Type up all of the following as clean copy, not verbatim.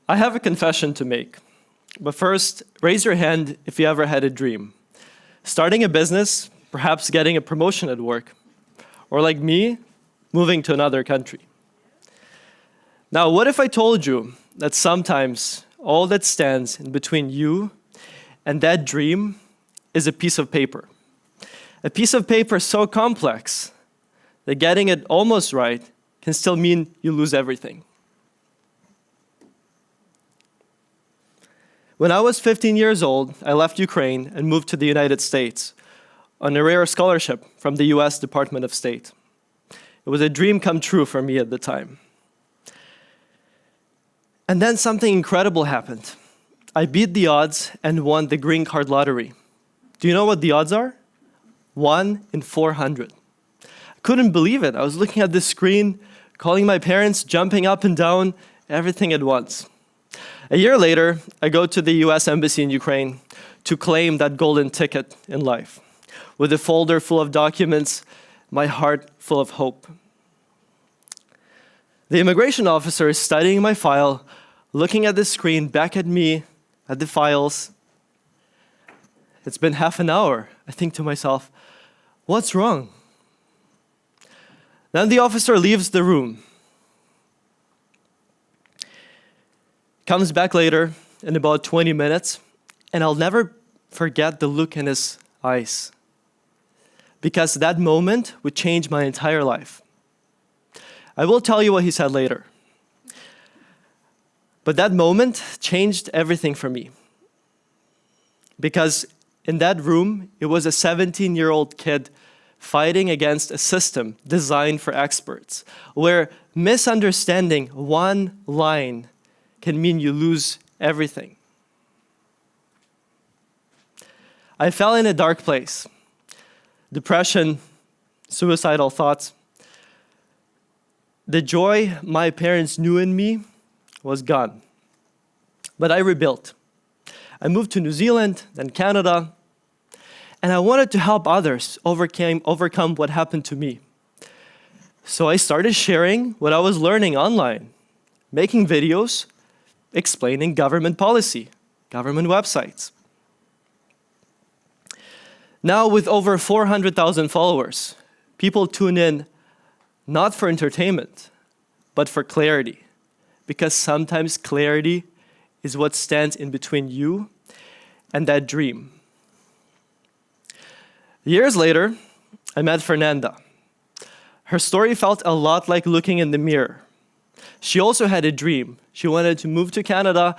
I have a confession to make. But first, raise your hand if you ever had a dream. Starting a business, perhaps getting a promotion at work, or like me, moving to another country. Now, what if I told you that sometimes all that stands in between you and that dream is a piece of paper? A piece of paper so complex that getting it almost right can still mean you lose everything. When I was 15 years old, I left Ukraine and moved to the United States on a rare scholarship from the US Department of State. It was a dream come true for me at the time. And then something incredible happened. I beat the odds and won the green card lottery. Do you know what the odds are? 1 in 400. I couldn't believe it. I was looking at the screen, calling my parents, jumping up and down, everything at once. A year later, I go to the US Embassy in Ukraine to claim that golden ticket in life. With a folder full of documents, my heart full of hope. The immigration officer is studying my file, looking at the screen, back at me, at the files. It's been half an hour. I think to myself, what's wrong? Then the officer leaves the room. Comes back later in about 20 minutes, and I'll never forget the look in his eyes. Because that moment would change my entire life. I will tell you what he said later. But that moment changed everything for me. Because in that room, it was a 17-year-old kid fighting against a system designed for experts, where misunderstanding one line can mean you lose everything. I fell in a dark place. Depression, suicidal thoughts. The joy my parents knew in me was gone. But I rebuilt. I moved to New Zealand, then Canada, and I wanted to help others overcome what happened to me. So I started sharing what I was learning online, making videos, explaining government policy, government websites. Now with over 400,000 followers, people tune in not for entertainment, but for clarity. Because sometimes clarity is what stands in between you and that dream. Years later, I met Fernanda. Her story felt a lot like looking in the mirror. She also had a dream. She wanted to move to Canada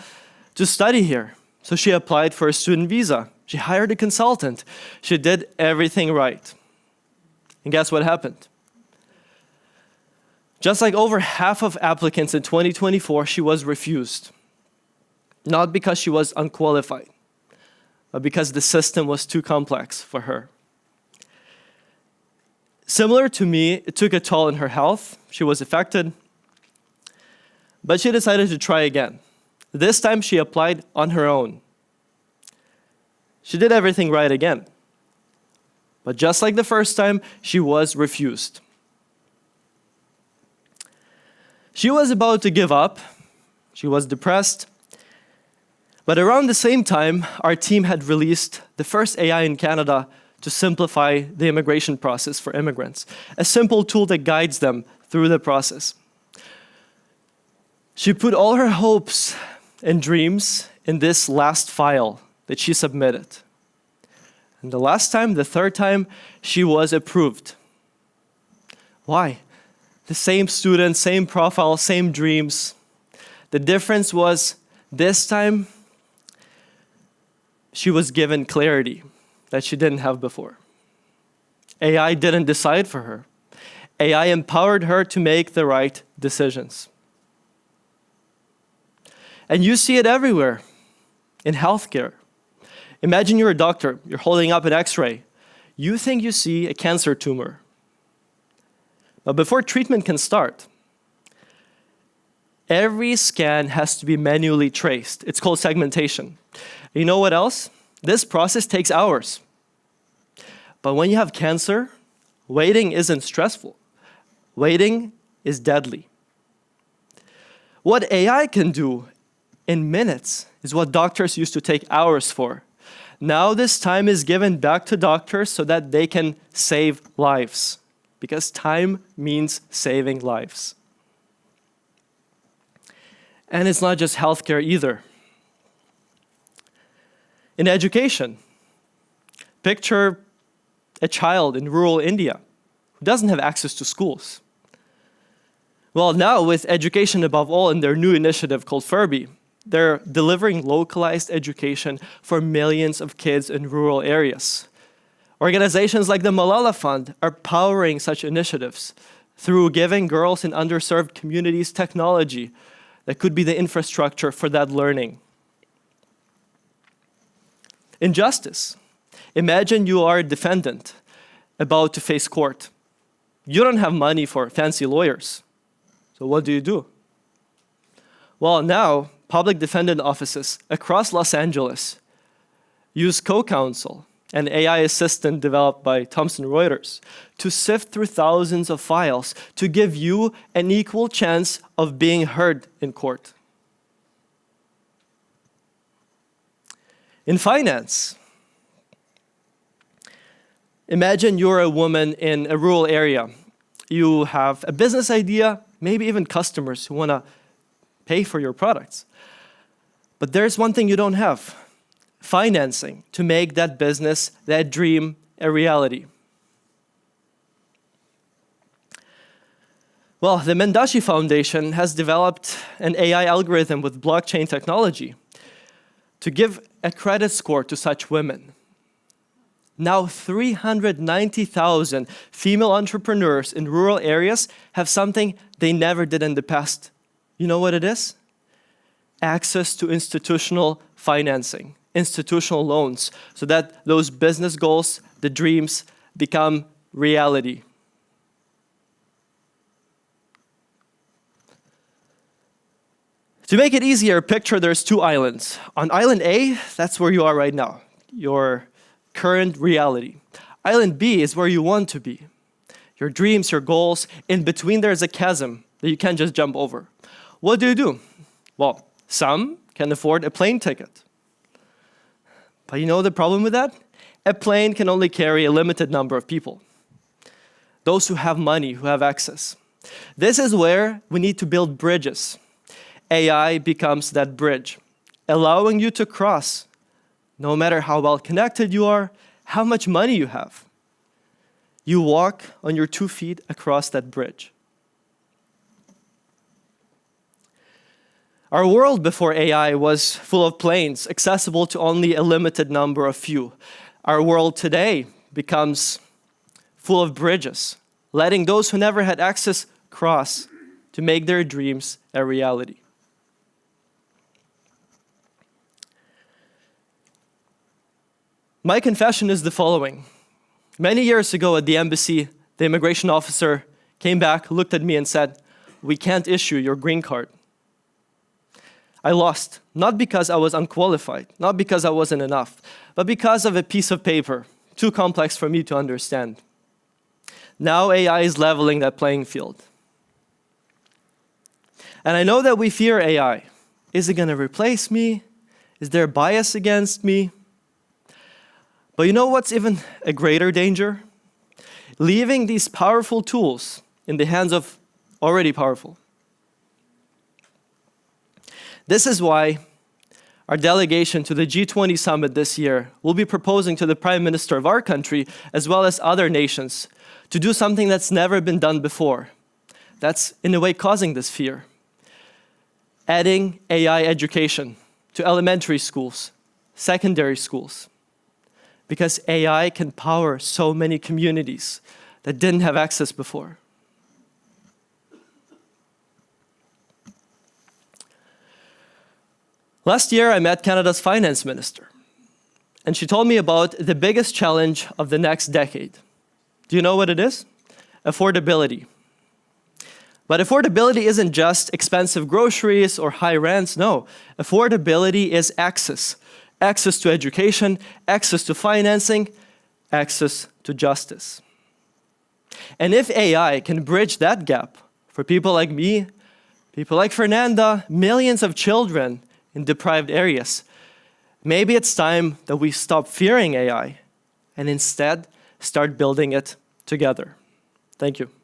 to study here. So she applied for a student visa. She hired a consultant. She did everything right. And guess what happened? Just like over half of applicants in 2024, she was refused. Not because she was unqualified, but because the system was too complex for her. Similar to me, it took a toll on her health. She was affected. But she decided to try again. This time she applied on her own. She did everything right again. But just like the first time, she was refused. She was about to give up. She was depressed. But around the same time, our team had released the first AI in Canada to simplify the immigration process for immigrants, a simple tool that guides them through the process. She put all her hopes and dreams in this last file that she submitted. And the last time, the third time, she was approved. Why? The same student, same profile, same dreams. The difference was this time, she was given clarity that she didn't have before. AI didn't decide for her. AI empowered her to make the right decisions. And you see it everywhere in healthcare. Imagine you're a doctor, you're holding up an x-ray. You think you see a cancer tumor. But before treatment can start, every scan has to be manually traced. It's called segmentation. You know what else? This process takes hours. But when you have cancer, waiting isn't stressful. Waiting is deadly. What AI can do in minutes is what doctors used to take hours for. Now this time is given back to doctors so that they can save lives, because time means saving lives. And it's not just healthcare either. In education, picture a child in rural India who doesn't have access to schools. Well, now with education above all in their new initiative called Furby, they're delivering localized education for millions of kids in rural areas. Organizations like the Malala Fund are powering such initiatives through giving girls in underserved communities technology that could be the infrastructure for that learning. In justice, imagine you are a defendant about to face court. You don't have money for fancy lawyers. So what do? Well, now, public defendant offices across Los Angeles use co-counsel, an AI assistant developed by Thomson Reuters, to sift through thousands of files to give you an equal chance of being heard in court. In finance, imagine you're a woman in a rural area. You have a business idea, maybe even customers who want to pay for your products. But there's one thing you don't have: financing to make that business, that dream, a reality. Well, the Mendashi Foundation has developed an AI algorithm with blockchain technology to give a credit score to such women. Now 390,000 female entrepreneurs in rural areas have something they never did in the past. You know what it is? Access to institutional financing, institutional loans, so that those business goals, the dreams, become reality. To make it easier, picture there's two islands. On island A, that's where you are right now, your current reality. Island B is where you want to be, your dreams, your goals. In between, there's a chasm that you can't just jump over. What do? Well, some can afford a plane ticket. But you know the problem with that? A plane can only carry a limited number of people. Those who have money, who have access. This is where we need to build bridges. AI becomes that bridge, allowing you to cross, no matter how well connected you are, how much money you have. You walk on your 2 feet across that bridge. Our world before AI was full of planes, accessible to only a limited number of few. Our world today becomes full of bridges, letting those who never had access cross to make their dreams a reality. My confession is the following. Many years ago at the embassy, the immigration officer came back, looked at me and said, "We can't issue your green card." I lost, not because I was unqualified, not because I wasn't enough, but because of a piece of paper, too complex for me to understand. Now AI is leveling that playing field. And I know that we fear AI. Is it going to replace me? Is there a bias against me? But you know what's even a greater danger? Leaving these powerful tools in the hands of already powerful. This is why our delegation to the G20 summit this year will be proposing to the Prime Minister of our country, as well as other nations, to do something that's never been done before. That's, in a way, causing this fear. Adding AI education to elementary schools, secondary schools. Because AI can power so many communities that didn't have access before. Last year, I met Canada's finance minister, and she told me about the biggest challenge of the next decade. Do you know what it is? Affordability. But affordability isn't just expensive groceries or high rents. No, affordability is access. Access to education, access to financing, access to justice. And if AI can bridge that gap for people like me, people like Fernanda, millions of children in deprived areas. Maybe it's time that we stop fearing AI and instead start building it together. Thank you.